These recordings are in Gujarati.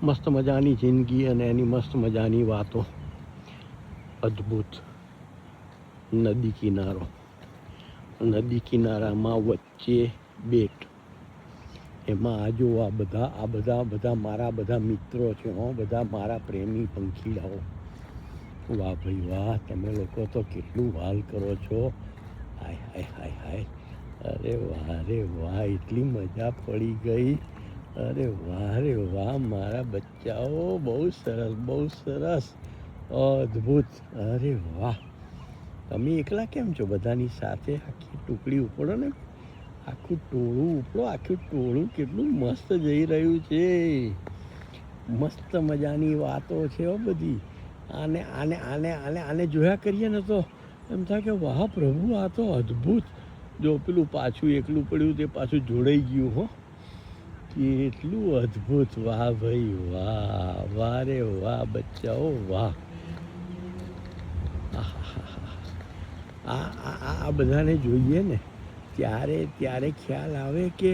મસ્ત મજાની જિંદગી અને એની મસ્ત મજાની વાતો. અદ્ભુત નદી કિનારો, નદી કિનારામાં વચ્ચે બેટ. એમાં આ બધા મારા બધા મિત્રો છે હો, બધા મારા પ્રેમી પંખીડાઓ. વાહ ભાઈ વાહ, તમે લોકો તો કેટલું વાલ કરો છો. હાય હાય હાય હાય, અરે વાહ રે વાહ, એટલી મજા પડી ગઈ. અરે વાહ રે વાહ, મારા બચ્ચાઓ બહુ સરસ, અદ્ભુત. અરે વાહ, તમે એકલા કેમ છો? બધાની સાથે આખી ટુકડી ઉપડો ને, આખું ટોળું ઉપડો. આખું ટોળું કેટલું મસ્ત જઈ રહ્યું છે. મસ્ત મજાની વાતો છે હો બધી. આને આને આને આને આને જોયા કરીએ ને તો એમ થાય કે વાહ પ્રભુ, આ તો અદ્ભુત. જો પેલું પાછું એકલું પડ્યું તે પાછું જોડાઈ ગયું હો, કેટલું અદ્ભુત. વાહ ભાઈ વાહ, વાહ રે વાહ બચ્ચાઓ વાહ. આ બધાને જોઈએ ને ત્યારે ખ્યાલ આવે કે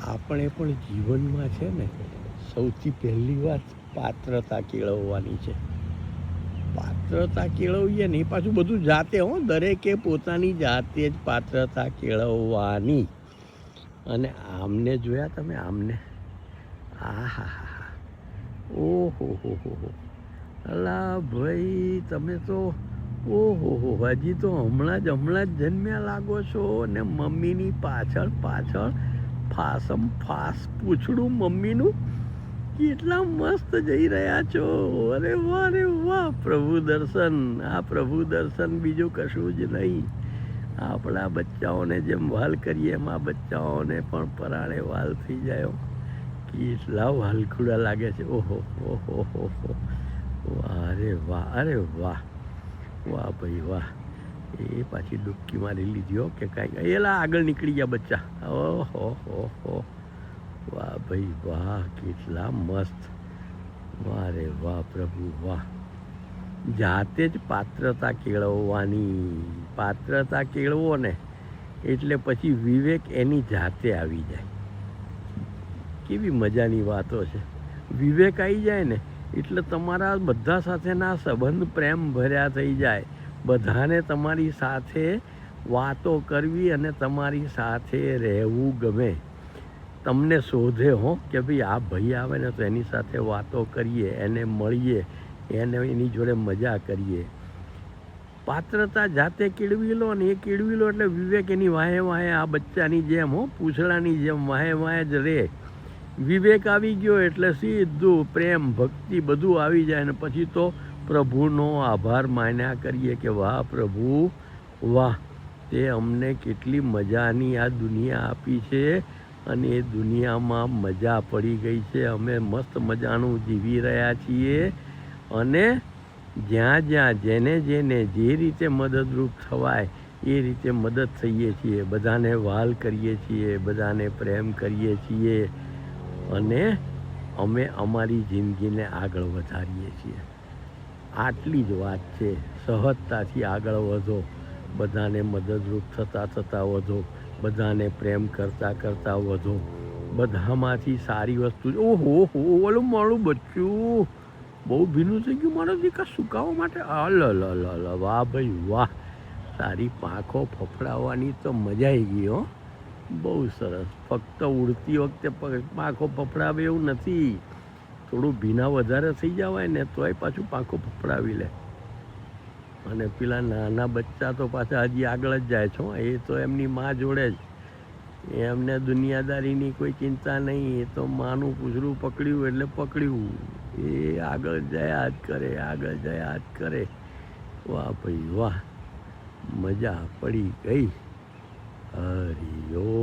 આપણે પણ જીવનમાં છે ને સૌથી પહેલી વાત પાત્રતા કેળવવાની છે. પાત્રતા કેળવીએ ને એ પાછું બધું જાતે હો, દરેકે પોતાની જાતે જ પાત્રતા કેળવવાની. અને આમને જોયા તમે? આમને, આ હા હા હા, ઓહો હો, અલા ભાઈ તમે તો ઓહો હો, હજી તો હમણાં જ જન્મ્યા લાગો છો ને મમ્મીની પાછળ ફાસ પૂછડું મમ્મીનું કેટલા મસ્ત જઈ રહ્યા છો. અરે વાહ રે વાહ, પ્રભુ દર્શન. આ પ્રભુ દર્શન બીજું કશું જ નહીં. આપણા બચ્ચાઓને જેમ વાલ કરીએ એમ આ બચ્ચાઓને પણ પરાણે વાલ થઈ જાય. કેટલા વાલખુડા લાગે છે. ઓહો ઓહો હો, વાહ રે વાહ, અરે વાહ, વાહ ભાઈ વાહ. એ પાછી ડૂબકી મારી લીધી હો કે કાંઈ, એલા આગળ નીકળી ગયા બચ્ચા. ઓહો હો, વાહ ભાઈ વાહ, કેટલા મસ્ત. વાહ રે વાહ પ્રભુ વાહ. જાતે જ પાત્રતા કેળવવાની. પાત્રતા કેળવો ને એટલે પછી વિવેક એની જાતે આવી જાય. કેવી મજાની વાતો છે. વિવેક આવી જાય ને એટલે તમારા બધા સાથેના સંબંધ પ્રેમ ભર્યા થઈ જાય. બધાને તમારી સાથે વાતો કરવી અને તમારી સાથે રહેવું ગમે. તમને શોધે હો કે ભાઈ આ ભાઈ આવે ને તો એની સાથે વાતો કરીએ, એને મળીએ, એની જોડે મજા કરીએ. પાત્રતા જાતે કેળવી લો ને, એ કેળવી લો એટલે વિવેક એની વાહે વાહે આ બચ્ચાની જેમ હો, પૂંછડાની જેમ વાહે વાહે જ રહે. વિવેક આવી ગયો એટલે સીધું પ્રેમ ભક્તિ બધું આવી જાય. ને પછી તો પ્રભુનો આભાર માન્યા કરીએ કે વાહ પ્રભુ વાહ, તે અમને કેટલી મજાની આ દુનિયા આપી છે અને એ દુનિયામાં મજા પડી ગઈ છે. અમે મસ્ત મજાનું જીવી રહ્યા છીએ અને જ્યાં જેને જે રીતે મદદરૂપ થવાય એ રીતે મદદ થઈએ છીએ. બધાને વહાલ કરીએ છીએ, બધાને પ્રેમ કરીએ છીએ અને અમે અમારી જિંદગીને આગળ વધારીએ છીએ. આટલી જ વાત છે. સહજતાથી આગળ વધો, બધાને મદદરૂપ થતાં વધો, બધાને પ્રેમ કરતાં વધો. બધામાંથી સારી વસ્તુ, ઓહો હો, ઓલું મારું બચ્ચું બહુ ભીનું થઈ ગયું મારો દીકરા સુકાવા માટે. અલ વાહ ભાઈ વાહ, તારી પાંખો ફફડાવવાની તો મજા આવી ગઈ હો. બહુ સરસ. ફક્ત ઉડતી વખતે પાંખો ફફડાવે એવું નથી, થોડું ભીના વધારે થઈ જવાય ને તોય પાછું પાંખો ફફડાવી લે. અને પેલા નાના બચ્ચા તો પાછા હજી આગળ જ જાય છે. એ તો એમની માં જોડે જ, એમને દુનિયાદારીની કોઈ ચિંતા નહીં. એ તો માનું પૂછડું પકડ્યું એટલે પકડ્યું, એ આગળ જયા જ કરે. વાહ ભાઈ વાહ, મજા પડી ગઈ. હરિ ઓમ.